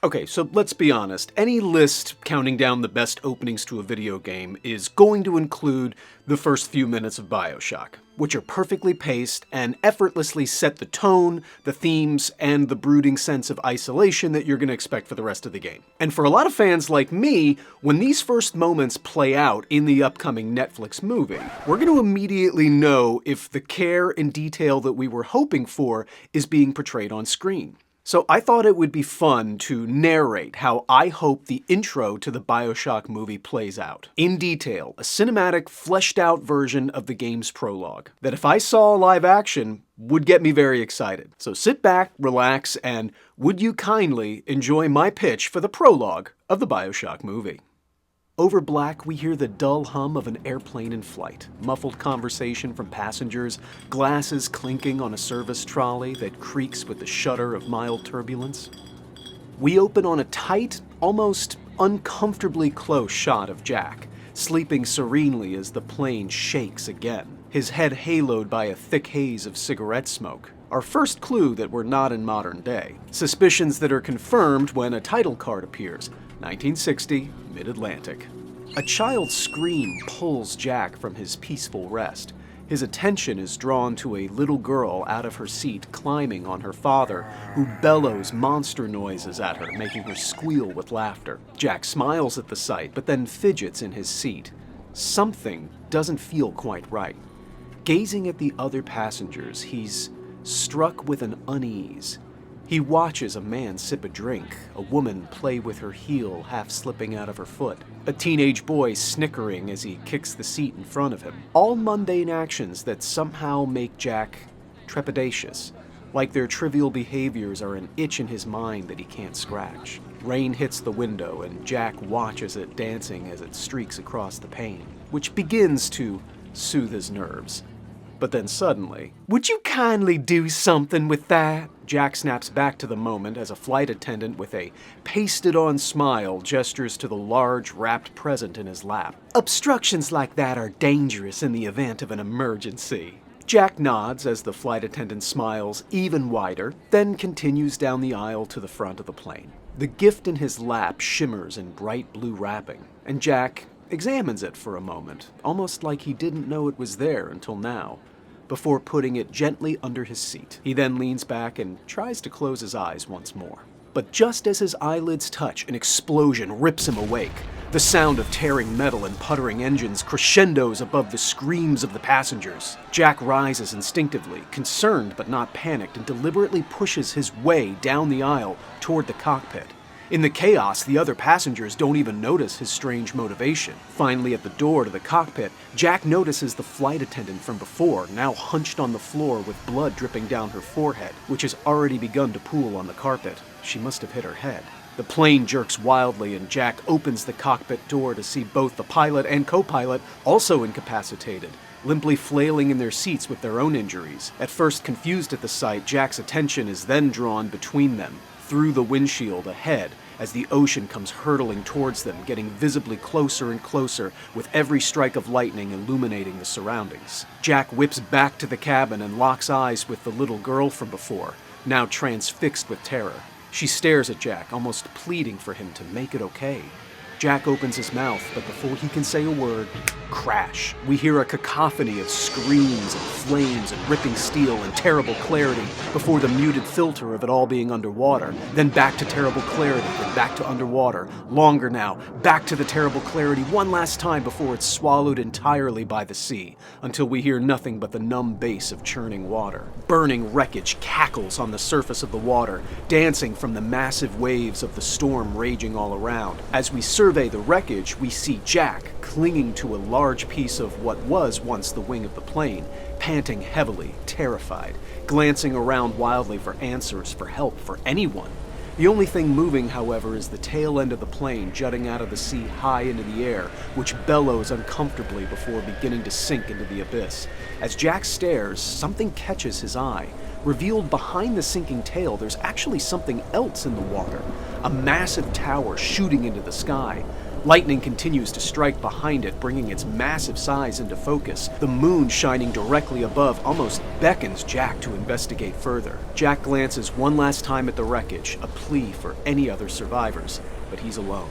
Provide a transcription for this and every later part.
Okay, so let's be honest. Any list counting down the best openings to a video game is going to include the first few minutes of Bioshock, which are perfectly paced and effortlessly set the tone, the themes, and the brooding sense of isolation that you're going to expect for the rest of the game. And for a lot of fans like me, when these first moments play out in the upcoming Netflix movie, we're going to immediately know if the care and detail that we were hoping for is being portrayed on screen. So I thought it would be fun to narrate how I hope the intro to the Bioshock movie plays out. In detail, a cinematic, fleshed out version of the game's prologue, that if I saw live action, would get me very excited. So sit back, relax, and would you kindly enjoy my pitch for the prologue of the Bioshock movie. Over black, we hear the dull hum of an airplane in flight, muffled conversation from passengers, glasses clinking on a service trolley that creaks with the shudder of mild turbulence. We open on a tight, almost uncomfortably close shot of Jack, sleeping serenely as the plane shakes again, his head haloed by a thick haze of cigarette smoke. Our first clue that we're not in modern day. Suspicions that are confirmed when a title card appears. 1960, Mid-Atlantic. A child's scream pulls Jack from his peaceful rest. His attention is drawn to a little girl out of her seat climbing on her father, who bellows monster noises at her, making her squeal with laughter. Jack smiles at the sight, but then fidgets in his seat. Something doesn't feel quite right. Gazing at the other passengers, he's struck with an unease. He watches a man sip a drink, a woman play with her heel half slipping out of her foot, a teenage boy snickering as he kicks the seat in front of him. All mundane actions that somehow make Jack trepidatious, like their trivial behaviors are an itch in his mind that he can't scratch. Rain hits the window and Jack watches it dancing as it streaks across the pane, which begins to soothe his nerves. But then suddenly, "Would you kindly do something with that?" Jack snaps back to the moment as a flight attendant with a pasted-on smile gestures to the large, wrapped present in his lap. "Obstructions like that are dangerous in the event of an emergency." Jack nods as the flight attendant smiles even wider, then continues down the aisle to the front of the plane. The gift in his lap shimmers in bright blue wrapping, and Jack examines it for a moment, almost like he didn't know it was there until now, before putting it gently under his seat. He then leans back and tries to close his eyes once more. But just as his eyelids touch, an explosion rips him awake. The sound of tearing metal and puttering engines crescendos above the screams of the passengers. Jack rises instinctively, concerned but not panicked, and deliberately pushes his way down the aisle toward the cockpit. In the chaos, the other passengers don't even notice his strange motivation. Finally, at the door to the cockpit, Jack notices the flight attendant from before, now hunched on the floor with blood dripping down her forehead, which has already begun to pool on the carpet. She must have hit her head. The plane jerks wildly, and Jack opens the cockpit door to see both the pilot and co-pilot also incapacitated, limply flailing in their seats with their own injuries. At first confused at the sight, Jack's attention is then drawn between them, through the windshield ahead, as the ocean comes hurtling towards them, getting visibly closer and closer with every strike of lightning illuminating the surroundings. Jack whips back to the cabin and locks eyes with the little girl from before, now transfixed with terror. She stares at Jack, almost pleading for him to make it okay. Jack opens his mouth, but before he can say a word, crash. We hear a cacophony of screams and flames and ripping steel and terrible clarity before the muted filter of it all being underwater. Then back to terrible clarity, then back to underwater. Longer now, back to the terrible clarity one last time before it's swallowed entirely by the sea, until we hear nothing but the numb bass of churning water. Burning wreckage cackles on the surface of the water, dancing from the massive waves of the storm raging all around. As we survey the wreckage, we see Jack clinging to a large piece of what was once the wing of the plane, panting heavily, terrified, glancing around wildly for answers, for help, for anyone. The only thing moving, however, is the tail end of the plane jutting out of the sea high into the air, which bellows uncomfortably before beginning to sink into the abyss. As Jack stares, something catches his eye. Revealed behind the sinking tail, there's actually something else in the water, a massive tower shooting into the sky. Lightning continues to strike behind it, bringing its massive size into focus. The moon shining directly above almost beckons Jack to investigate further. Jack glances one last time at the wreckage, a plea for any other survivors, but he's alone.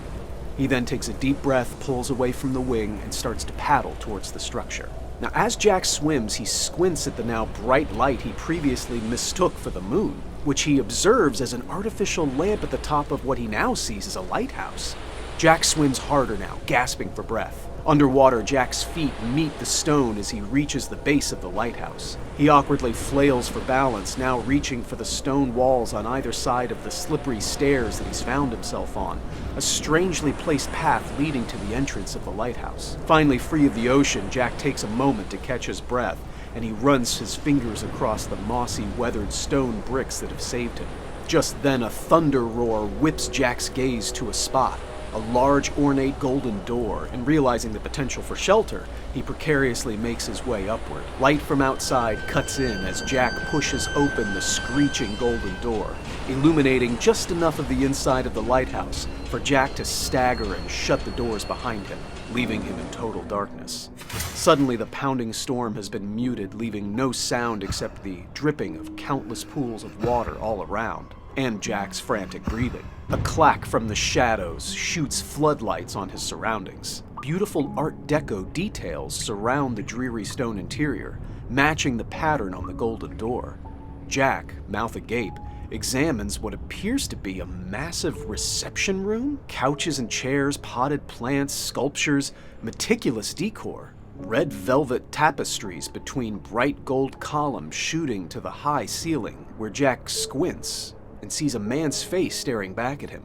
He then takes a deep breath, pulls away from the wing, and starts to paddle towards the structure. Now, as Jack swims, he squints at the now bright light he previously mistook for the moon, which he observes as an artificial lamp at the top of what he now sees as a lighthouse. Jack swims harder now, gasping for breath. Underwater, Jack's feet meet the stone as he reaches the base of the lighthouse. He awkwardly flails for balance, now reaching for the stone walls on either side of the slippery stairs that he's found himself on, a strangely placed path leading to the entrance of the lighthouse. Finally free of the ocean, Jack takes a moment to catch his breath, and he runs his fingers across the mossy, weathered stone bricks that have saved him. Just then, a thunder roar whips Jack's gaze to a spot. A large, ornate golden door, and realizing the potential for shelter, he precariously makes his way upward. Light from outside cuts in as Jack pushes open the screeching golden door, illuminating just enough of the inside of the lighthouse for Jack to stagger and shut the doors behind him, leaving him in total darkness. Suddenly, the pounding storm has been muted, leaving no sound except the dripping of countless pools of water all around, and Jack's frantic breathing. A clack from the shadows shoots floodlights on his surroundings. Beautiful Art Deco details surround the dreary stone interior, matching the pattern on the golden door. Jack, mouth agape, examines what appears to be a massive reception room. Couches and chairs, potted plants, sculptures, meticulous decor. Red velvet tapestries between bright gold columns shooting to the high ceiling, where Jack squints and sees a man's face staring back at him.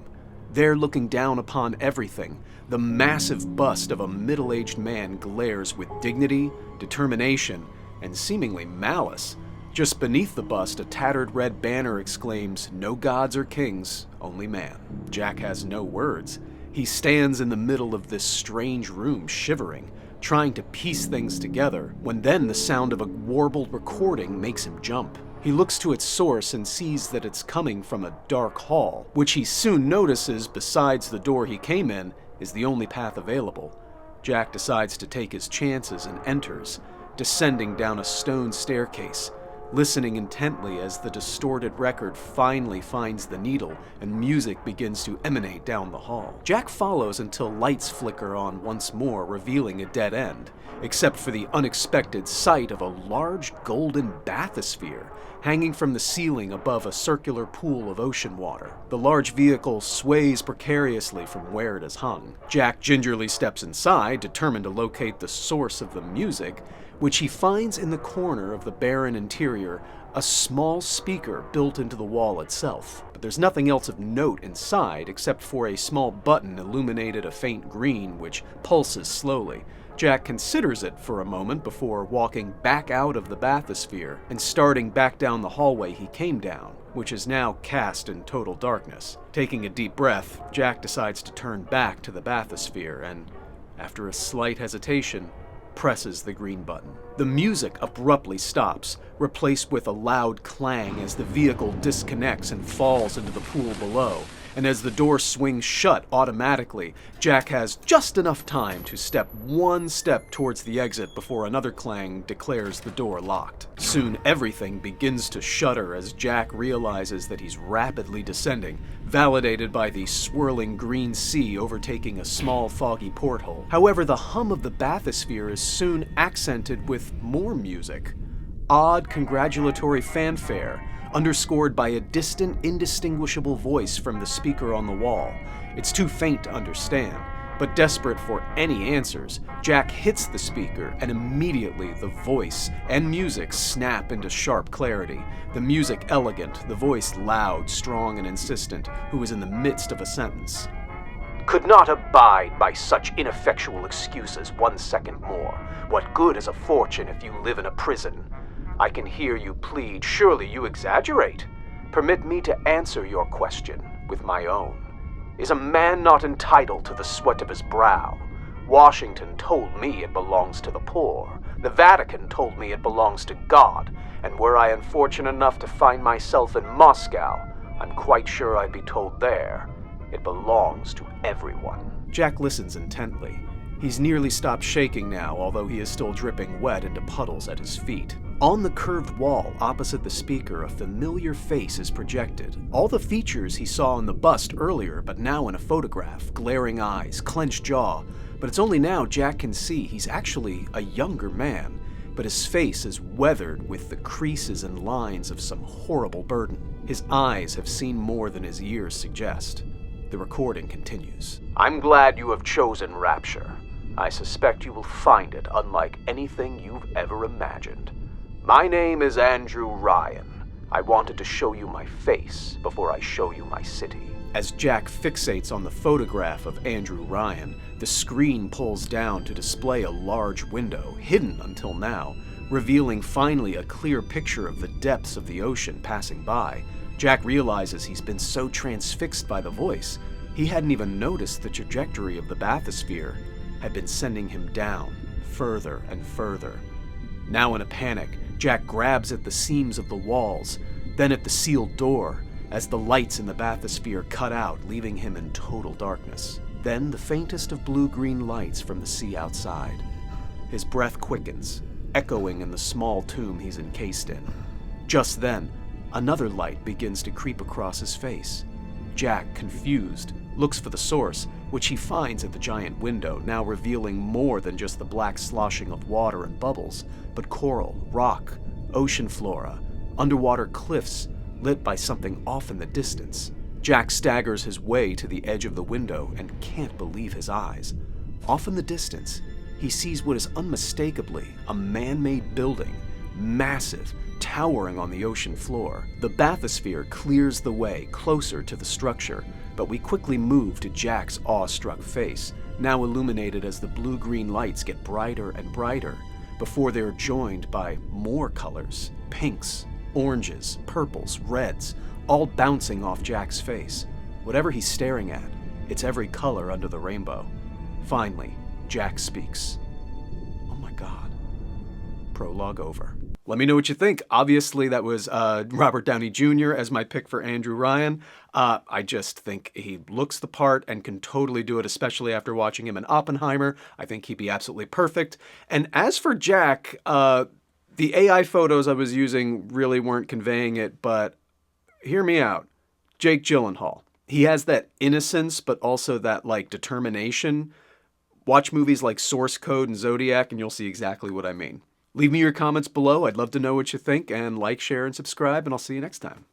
There, looking down upon everything, the massive bust of a middle-aged man glares with dignity, determination, and seemingly malice. Just beneath the bust, a tattered red banner exclaims, "No gods or kings, only man." Jack has no words. He stands in the middle of this strange room, shivering, trying to piece things together, when then the sound of a warbled recording makes him jump. He looks to its source and sees that it's coming from a dark hall, which he soon notices, besides the door he came in, is the only path available. Jack decides to take his chances and enters, descending down a stone staircase, listening intently as the distorted record finally finds the needle and music begins to emanate down the hall. Jack follows until lights flicker on once more, revealing a dead end, except for the unexpected sight of a large golden bathysphere hanging from the ceiling above a circular pool of ocean water. The large vehicle sways precariously from where it is hung. Jack gingerly steps inside, determined to locate the source of the music, which he finds in the corner of the barren interior, a small speaker built into the wall itself. But there's nothing else of note inside except for a small button illuminated a faint green which pulses slowly. Jack considers it for a moment before walking back out of the bathysphere and starting back down the hallway he came down, which is now cast in total darkness. Taking a deep breath, Jack decides to turn back to the bathysphere and, after a slight hesitation, presses the green button. The music abruptly stops, replaced with a loud clang as the vehicle disconnects and falls into the pool below. And as the door swings shut automatically, Jack has just enough time to step one step towards the exit before another clang declares the door locked. Soon everything begins to shudder as Jack realizes that he's rapidly descending, validated by the swirling green sea overtaking a small foggy porthole. However, the hum of the bathysphere is soon accented with more music. Odd congratulatory fanfare, underscored by a distant, indistinguishable voice from the speaker on the wall. It's too faint to understand, but desperate for any answers, Jack hits the speaker, and immediately the voice and music snap into sharp clarity. The music elegant, the voice loud, strong, and insistent, who is in the midst of a sentence. "Could not abide by such ineffectual excuses 1 second more. What good is a fortune if you live in a prison? I can hear you plead. Surely you exaggerate. Permit me to answer your question with my own. Is a man not entitled to the sweat of his brow? Washington told me it belongs to the poor. The Vatican told me it belongs to God. And were I unfortunate enough to find myself in Moscow, I'm quite sure I'd be told there, it belongs to everyone. Jack listens intently. He's nearly stopped shaking now, although he is still dripping wet into puddles at his feet. On the curved wall opposite the speaker, a familiar face is projected. All the features he saw in the bust earlier, but now in a photograph. Glaring eyes, clenched jaw. But it's only now Jack can see he's actually a younger man, but his face is weathered with the creases and lines of some horrible burden. His eyes have seen more than his years suggest. The recording continues. I'm glad you have chosen Rapture. I suspect you will find it unlike anything you've ever imagined. My name is Andrew Ryan. I wanted to show you my face before I show you my city. As Jack fixates on the photograph of Andrew Ryan, the screen pulls down to display a large window, hidden until now, revealing finally a clear picture of the depths of the ocean passing by. Jack realizes he's been so transfixed by the voice, he hadn't even noticed the trajectory of the bathysphere had been sending him down, further and further. Now in a panic, Jack grabs at the seams of the walls, then at the sealed door, as the lights in the bathysphere cut out, leaving him in total darkness. Then the faintest of blue-green lights from the sea outside. His breath quickens, echoing in the small tomb he's encased in. Just then, another light begins to creep across his face. Jack, confused, looks for the source, which he finds at the giant window, now revealing more than just the black sloshing of water and bubbles, but coral, rock, ocean flora, underwater cliffs, lit by something off in the distance. Jack staggers his way to the edge of the window and can't believe his eyes. Off in the distance, he sees what is unmistakably a man-made building, massive, towering on the ocean floor. The bathysphere clears the way closer to the structure, but we quickly move to Jack's awestruck face, now illuminated as the blue-green lights get brighter and brighter, before they are joined by more colors, pinks, oranges, purples, reds, all bouncing off Jack's face. Whatever he's staring at, it's every color under the rainbow. Finally, Jack speaks. Oh my God. Prologue over. Let me know what you think. Obviously, that was Robert Downey Jr. as my pick for Andrew Ryan. I just think he looks the part and can totally do it, especially after watching him in Oppenheimer. I think he'd be absolutely perfect. And as for Jack, the AI photos I was using really weren't conveying it, but hear me out. Jake Gyllenhaal. He has that innocence, but also that, determination. Watch movies like Source Code and Zodiac, and you'll see exactly what I mean. Leave me your comments below. I'd love to know what you think, and like, share, and subscribe, and I'll see you next time.